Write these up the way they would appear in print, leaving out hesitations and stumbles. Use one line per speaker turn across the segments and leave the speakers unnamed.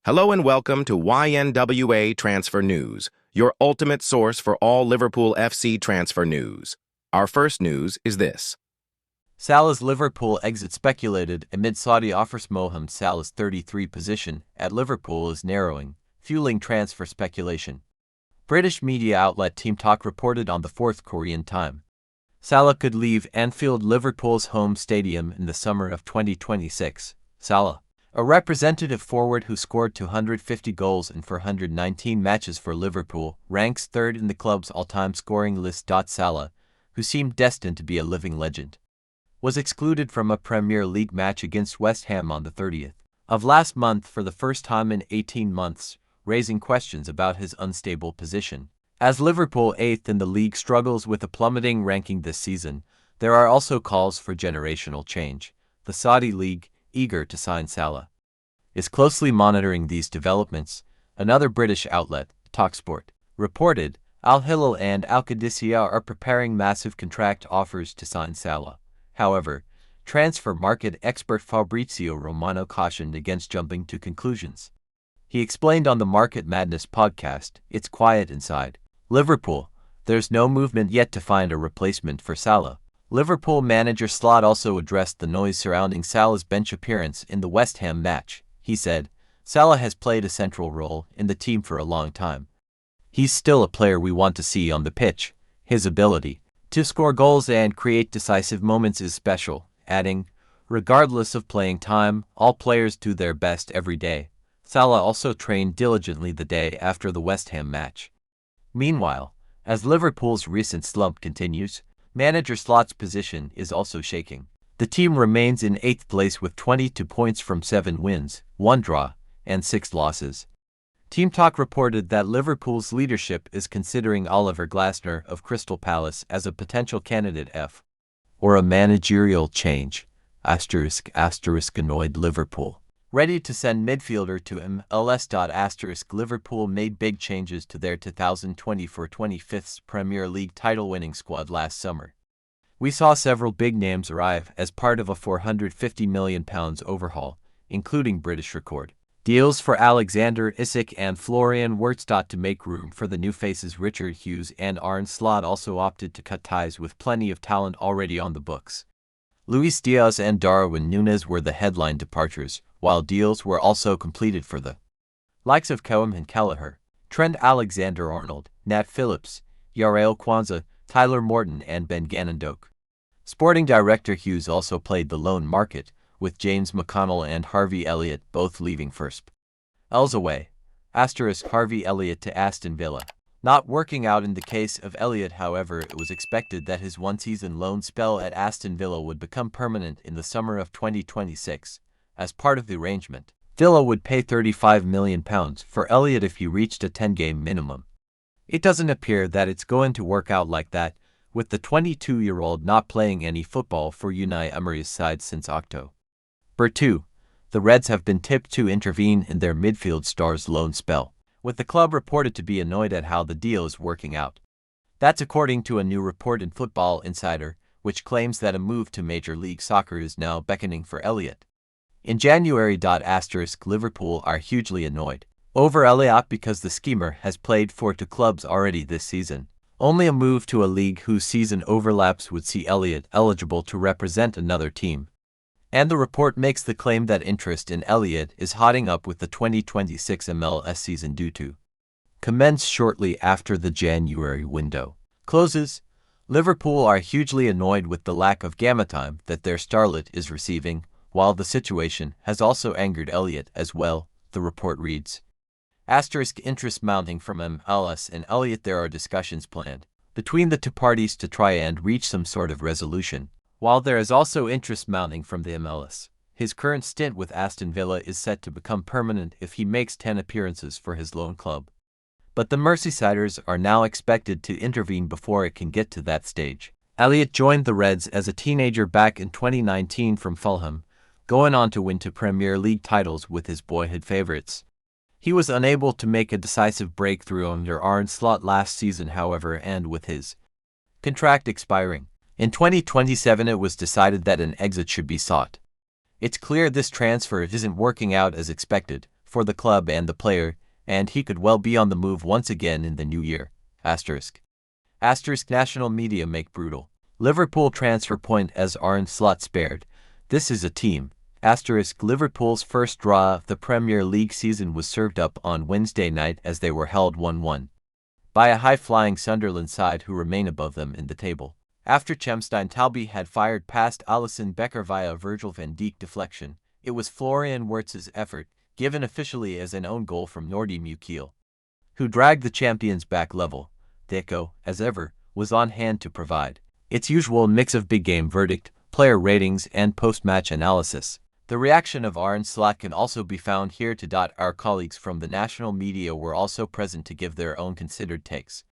Hello and welcome to YNWA Transfer News, your ultimate source for all Liverpool FC transfer news. Our first news is this.
Salah's Liverpool exit speculated amid Saudi offers. Mohamed Salah's 33 position at Liverpool is narrowing, fueling transfer speculation. British media outlet Team Talk reported on the 4th Korean time. Salah could leave Anfield, Liverpool's home stadium, in the summer of 2026. Salah, a representative forward who scored 250 goals in 419 matches for Liverpool, ranks third in the club's all-time scoring list. Salah, who seemed destined to be a living legend, was excluded from a Premier League match against West Ham on the 30th of last month for the first time in 18 months, raising questions about his unstable position. As Liverpool, 8th in the league, struggles with a plummeting ranking this season, there are also calls for generational change. The Saudi League, eager to sign Salah, is closely monitoring these developments. Another British outlet, TalkSport, reported Al Hilal and Al Qadisiyah are preparing massive contract offers to sign Salah. However, transfer market expert Fabrizio Romano cautioned against jumping to conclusions. He explained on the Market Madness podcast, "It's quiet inside Liverpool. There's no movement yet to find a replacement for Salah." Liverpool manager Slot also addressed the noise surrounding Salah's bench appearance in the West Ham match. He said, "Salah has played a central role in the team for a long time. He's still a player we want to see on the pitch. His ability to score goals and create decisive moments is special," adding, "Regardless of playing time, all players do their best every day." Salah also trained diligently the day after the West Ham match. Meanwhile, as Liverpool's recent slump continues, manager Slot's position is also shaking. The team remains in 8th place with 22 points from 7 wins, 1 draw, and 6 losses. Team Talk reported that Liverpool's leadership is considering Oliver Glasner of Crystal Palace as a potential candidate or a managerial change. **** Annoyed Liverpool. Ready to send midfielder to MLS. Liverpool made big changes to their 2024-25 Premier League title-winning squad last summer. We saw several big names arrive as part of a £450 million overhaul, including British record deals for Alexander Isak and Florian Wirtz. To make room for the new faces, Richard Hughes and Arne Slot also opted to cut ties with plenty of talent already on the books. Luis Diaz and Darwin Núñez were the headline departures, while deals were also completed for the likes of Coleman Kelleher, Trent Alexander-Arnold, Nat Phillips, Yarael Kwanzaa, Tyler Morton and Ben Gannon-Doak. Sporting director Hughes also played the loan market, with James McConnell and Harvey Elliott both leaving first. Elsewhere, Harvey Elliott to Aston Villa. Not working out in the case of Elliott, however, it was expected that his one-season loan spell at Aston Villa would become permanent in the summer of 2026. As part of the arrangement, Villa would pay £35 million for Elliott if he reached a 10-game minimum. It doesn't appear that it's going to work out like that, with the 22-year-old not playing any football for Unai Emery's side since October 2. The Reds have been tipped to intervene in their midfield star's loan spell, with the club reported to be annoyed at how the deal is working out. That's according to a new report in Football Insider, which claims that a move to Major League Soccer is now beckoning for Elliott. In January, Liverpool are hugely annoyed over Elliott because the schemer has played for 2 clubs already this season. Only a move to a league whose season overlaps would see Elliott eligible to represent another team. And the report makes the claim that interest in Elliott is hotting up with the 2026 MLS season due to commence shortly after the January window closes. Liverpool are hugely annoyed with the lack of gamma time that their starlet is receiving, while the situation has also angered Elliott as well, the report reads. Interest mounting from MLS and Elliott. There are discussions planned between the 2 parties to try and reach some sort of resolution. While there is also interest mounting from the MLS, his current stint with Aston Villa is set to become permanent if he makes 10 appearances for his lone club. But the Merseysiders are now expected to intervene before it can get to that stage. Elliott joined the Reds as a teenager back in 2019 from Fulham, going on to win 2 Premier League titles with his boyhood favourites. He was unable to make a decisive breakthrough under Arne Slot last season, however, and with his contract expiring in 2027, it was decided that an exit should be sought. It's clear this transfer isn't working out as expected, for the club and the player, and he could well be on the move once again in the new year. Asterisk. National media make brutal Liverpool transfer point as Arne Slot spared. This is a team. Liverpool's first draw of the Premier League season was served up on Wednesday night as they were held 1-1 by a high-flying Sunderland side who remain above them in the table. After Chemstein Talby had fired past Alisson Becker via Virgil van Dijk deflection, it was Florian Wirtz's effort, given officially as an own goal from Nordi Mukiel, who dragged the champions back level. Deco, as ever, was on hand to provide its usual mix of big game verdict, player ratings, and post-match analysis. The reaction of Arne Slot can also be found here. Our colleagues from the national media were also present to give their own considered takes.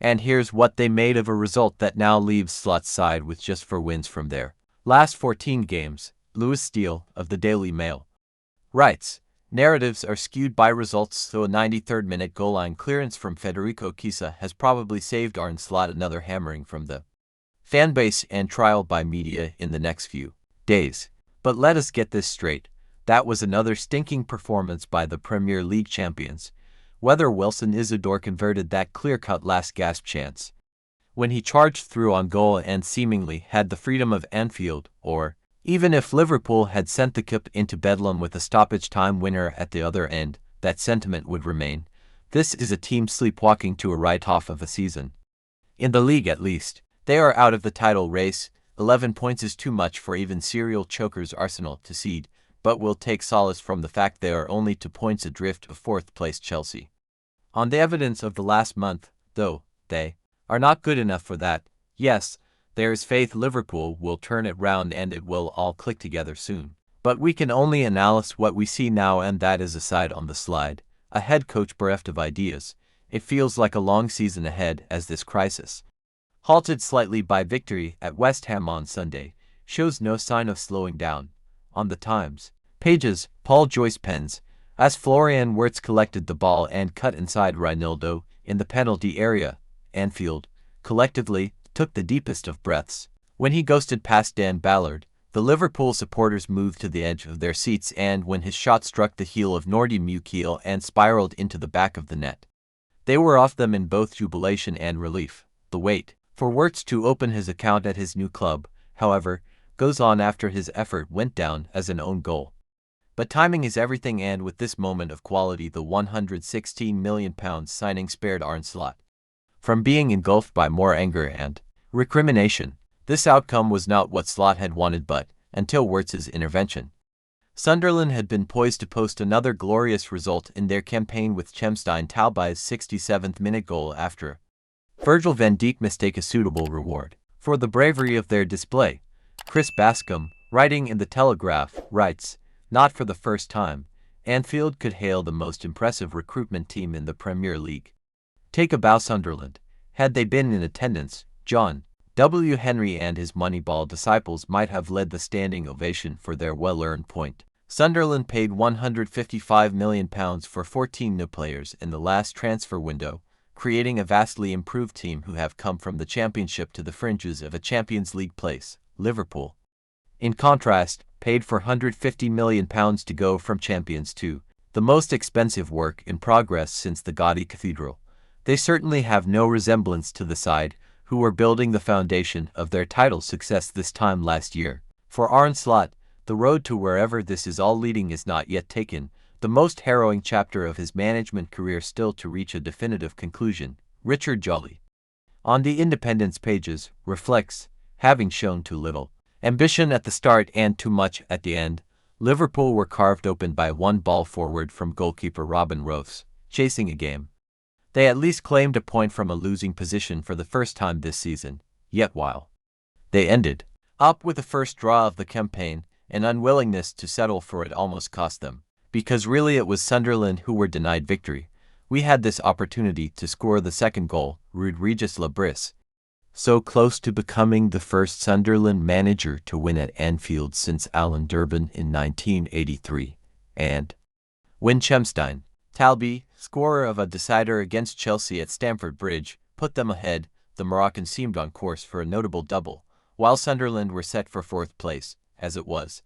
And here's what they made of a result that now leaves Slot's side with just 4 wins from their last 14 games. Lewis Steele, of the Daily Mail, writes, narratives are skewed by results, so a 93rd minute goal line clearance from Federico Chiesa has probably saved Arne Slot another hammering from the fanbase and trial by media in the next few days. But let us get this straight, that was another stinking performance by the Premier League champions, whether Wilson Isidore converted that clear-cut last-gasp chance when he charged through on goal and seemingly had the freedom of Anfield, or even if Liverpool had sent the cup into Bedlam with a stoppage-time winner at the other end, that sentiment would remain. This is a team sleepwalking to a write-off of a season. In the league at least, they are out of the title race. 11 points is too much for even serial chokers Arsenal to cede, but will take solace from the fact they are only 2 points adrift of 4th-placed Chelsea. On the evidence of the last month, though, they are not good enough for that. Yes, there is faith Liverpool will turn it round and it will all click together soon. But we can only analyze what we see now, and that is a side on the slide, a head coach bereft of ideas. It feels like a long season ahead as this crisis, halted slightly by victory at West Ham on Sunday, shows no sign of slowing down. On the Times pages, Paul Joyce pens, as Florian Wirtz collected the ball and cut inside Reinildo in the penalty area, Anfield, collectively, took the deepest of breaths. When he ghosted past Dan Ballard, the Liverpool supporters moved to the edge of their seats, and when his shot struck the heel of Nordi Mukiel and spiraled into the back of the net, they were off them in both jubilation and relief. The wait for Wirtz to open his account at his new club, however, goes on after his effort went down as an own goal. But timing is everything, and with this moment of quality, the £116 million signing spared Arne Slot from being engulfed by more anger and recrimination. This outcome was not what Slot had wanted, but, until Wirtz's intervention, Sunderland had been poised to post another glorious result in their campaign, with Chemstein Talby's 67th minute goal after Virgil van Dijk mistake a suitable reward for the bravery of their display. Chris Bascom, writing in The Telegraph, writes, not for the first time, Anfield could hail the most impressive recruitment team in the Premier League. Take a bow Sunderland. Had they been in attendance, John W. Henry and his Moneyball disciples might have led the standing ovation for their well-earned point. Sunderland paid £155 million for 14 new players in the last transfer window, creating a vastly improved team who have come from the Championship to the fringes of a Champions League place. Liverpool, in contrast, paid for £150 million to go from Champions to the most expensive work in progress since the Gaudy Cathedral. They certainly have no resemblance to the side who were building the foundation of their title success this time last year. For Arne Slot, the road to wherever this is all leading is not yet taken, the most harrowing chapter of his management career still to reach a definitive conclusion. Richard Jolly, on the Independent's pages, reflects, having shown too little ambition at the start and too much at the end, Liverpool were carved open by one ball forward from goalkeeper Robin Rose, chasing a game. They at least claimed a point from a losing position for the first time this season, yet while they ended up with the first draw of the campaign, an unwillingness to settle for it almost cost them, because really it was Sunderland who were denied victory. We had this opportunity to score the second goal, Ruud Regis Labris, so close to becoming the first Sunderland manager to win at Anfield since Alan Durbin in 1983, and when Chemstein Talby, scorer of a decider against Chelsea at Stamford Bridge, put them ahead, the Moroccan seemed on course for a notable double, while Sunderland were set for 4th place, as it was.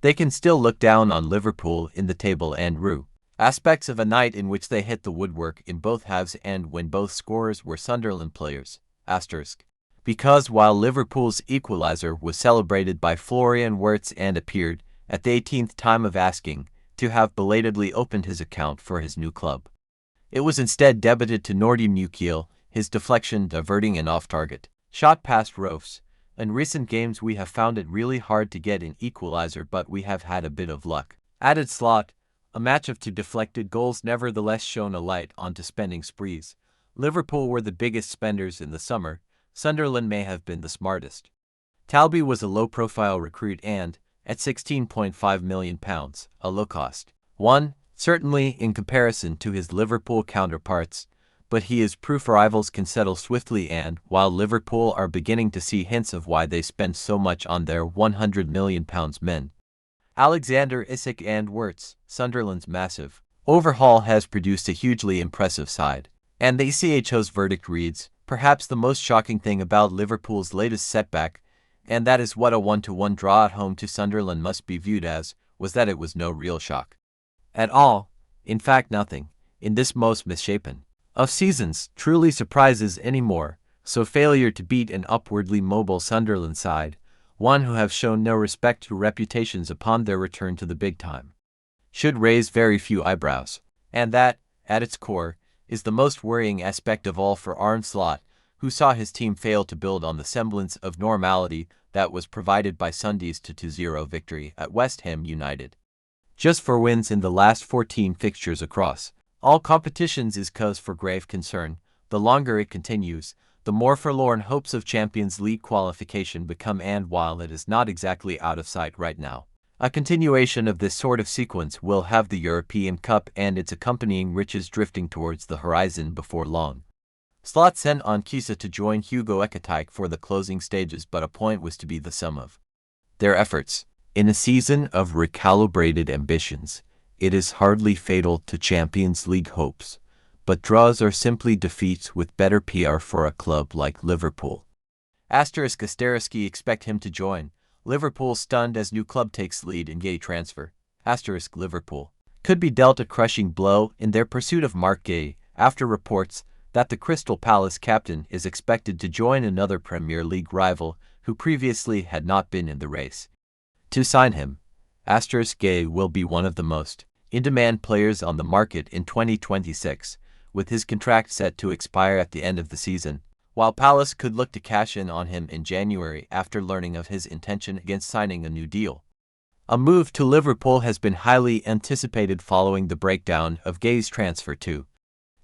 They can still look down on Liverpool in the table and rue Aspects of a night in which they hit the woodwork in both halves and when both scorers were Sunderland players. Asterisk. Because while Liverpool's equaliser was celebrated by Florian Wirtz and appeared, at the 18th time of asking, to have belatedly opened his account for his new club. It was instead debited to Nordi Mukiel, his deflection diverting an off-target shot past Rofs. In recent games we have found it really hard to get an equaliser, but we have had a bit of luck. Added Slot. A match of two deflected goals nevertheless shone a light onto spending sprees. Liverpool were the biggest spenders in the summer. Sunderland may have been the smartest. Talby was a low-profile recruit and, at £16.5 million, a low-cost one, certainly in comparison to his Liverpool counterparts, but he is proof rivals can settle swiftly, and while Liverpool are beginning to see hints of why they spend so much on their £100 million men. Alexander Isak and Wirtz, Sunderland's massive overhaul has produced a hugely impressive side. And the ECHO's verdict reads, perhaps the most shocking thing about Liverpool's latest setback, and that is what a 1-1 draw at home to Sunderland must be viewed as, was that it was no real shock at all. In fact, nothing, in this most misshapen of seasons, truly surprises anymore. So failure to beat an upwardly mobile Sunderland side, one who have shown no respect to reputations upon their return to the big time, should raise very few eyebrows. And that, at its core, is the most worrying aspect of all for Arne Slot, who saw his team fail to build on the semblance of normality that was provided by Sunday's 2-0 victory at West Ham United. Just 4 wins in the last 14 fixtures across all competitions is cause for grave concern. The longer it continues, the more forlorn hopes of Champions League qualification become, and while it is not exactly out of sight right now, a continuation of this sort of sequence will have the European Cup and its accompanying riches drifting towards the horizon before long. Slot sent on Kisa to join Hugo Ekatike for the closing stages, but a point was to be the sum of their efforts. In a season of recalibrated ambitions, it is hardly fatal to Champions League hopes, but draws are simply defeats with better PR for a club like Liverpool. Asterisky expect him to join. Liverpool stunned as new club takes lead in Guehi transfer. Liverpool could be dealt a crushing blow in their pursuit of Mark Guehi after reports that the Crystal Palace captain is expected to join another Premier League rival who previously had not been in the race to sign him. Guehi will be one of the most in-demand players on the market in 2026, with his contract set to expire at the end of the season, while Palace could look to cash in on him in January after learning of his intention against signing a new deal. A move to Liverpool has been highly anticipated following the breakdown of Guehi's transfer to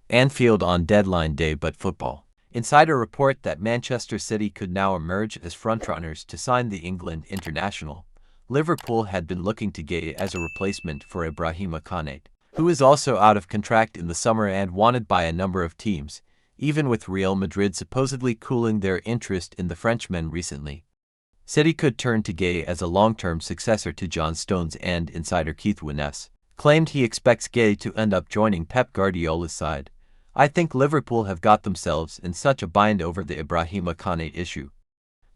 Anfield on deadline day, but Football Insider report that Manchester City could now emerge as frontrunners to sign the England international. Liverpool had been looking to Guehi as a replacement for Ibrahima Konate, who is also out of contract in the summer and wanted by a number of teams, even with Real Madrid supposedly cooling their interest in the Frenchman recently. City could turn to Guehi as a long-term successor to John Stones, and insider Keith Winnes claimed he expects Guehi to end up joining Pep Guardiola's side. I think Liverpool have got themselves in such a bind over the Ibrahima Konate issue.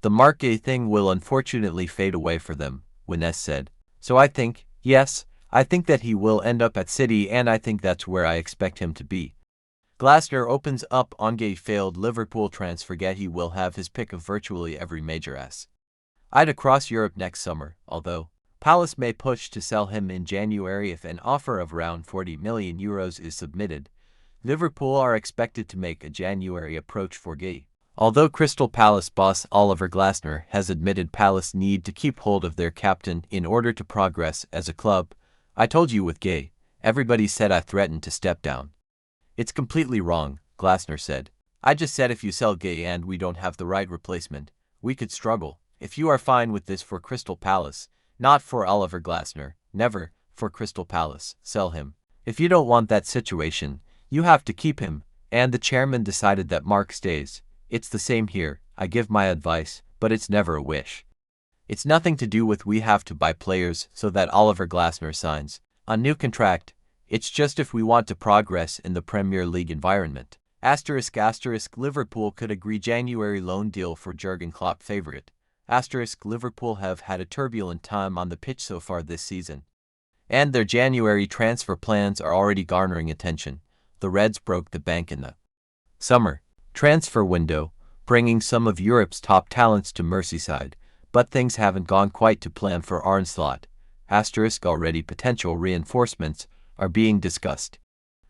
The Mark Guehi thing will unfortunately fade away for them, Winnes said. So I think, yes, I think that he will end up at City, and I think that's where I expect him to be. Glasner opens up on Guehi failed Liverpool transfer. Guehi will have his pick of virtually every major side across Europe next summer, although Palace may push to sell him in January if an offer of around €40 million is submitted. Liverpool are expected to make a January approach for Guehi. Although Crystal Palace boss Oliver Glasner has admitted Palace need to keep hold of their captain in order to progress as a club. I told you with Guehi, everybody said I threatened to step down. It's completely wrong, Glasner said. I just said if you sell Guehi and we don't have the right replacement, we could struggle. If you are fine with this for Crystal Palace, not for Oliver Glasner, never, for Crystal Palace, sell him. If you don't want that situation, you have to keep him, and the chairman decided that Mark stays. It's the same here. I give my advice, but it's never a wish. It's nothing to do with we have to buy players so that Oliver Glasner signs a new contract. It's just if we want to progress in the Premier League environment. Liverpool could agree January loan deal for Jurgen Klopp favorite. Liverpool have had a turbulent time on the pitch so far this season. And their January transfer plans are already garnering attention. The Reds broke the bank in the summer transfer window, bringing some of Europe's top talents to Merseyside, but things haven't gone quite to plan for Arnslot. Already potential reinforcements are being discussed.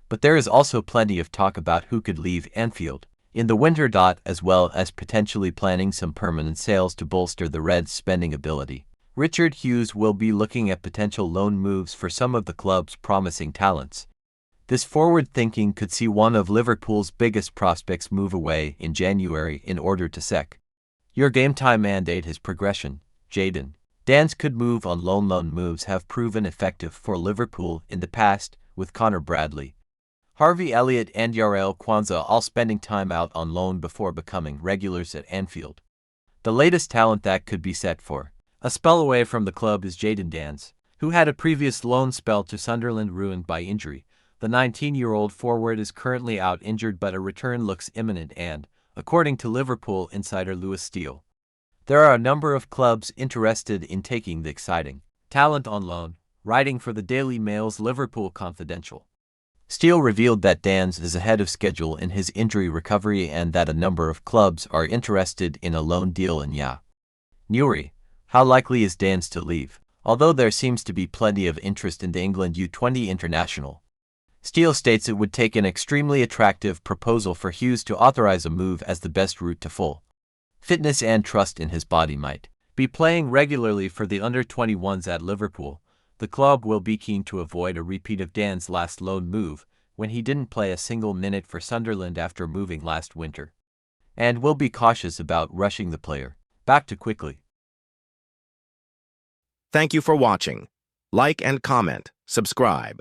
But there is also plenty of talk about who could leave Anfield in the winter. As well as potentially planning some permanent sales to bolster the Reds' spending ability. Richard Hughes will be looking at potential loan moves for some of the club's promising talents. This forward thinking could see one of Liverpool's biggest prospects move away in January in order to sec your game time mandate his progression. Jadon Dan's could move on loan. Loan moves have proven effective for Liverpool in the past, with Connor Bradley, Harvey Elliott and Yarel Kwanzaa all spending time out on loan before becoming regulars at Anfield. The latest talent that could be set for a spell away from the club is Jadon Danns, who had a previous loan spell to Sunderland ruined by injury. The 19-year-old forward is currently out injured, but a return looks imminent and, according to Liverpool insider Lewis Steele, there are a number of clubs interested in taking the exciting talent on loan. Writing for the Daily Mail's Liverpool Confidential, Steele revealed that Danns is ahead of schedule in his injury recovery and that a number of clubs are interested in a loan deal in YNWA. How likely is Danns to leave? Although there seems to be plenty of interest in the England U20 international, Steele states it would take an extremely attractive proposal for Hughes to authorize a move, as the best route to full fitness and trust in his body might be playing regularly for the under-21s at Liverpool. The club will be keen to avoid a repeat of Dan's last loan move, when he didn't play a single minute for Sunderland after moving last winter, and will be cautious about rushing the player back too quickly.
Thank you for watching. Like and comment, subscribe.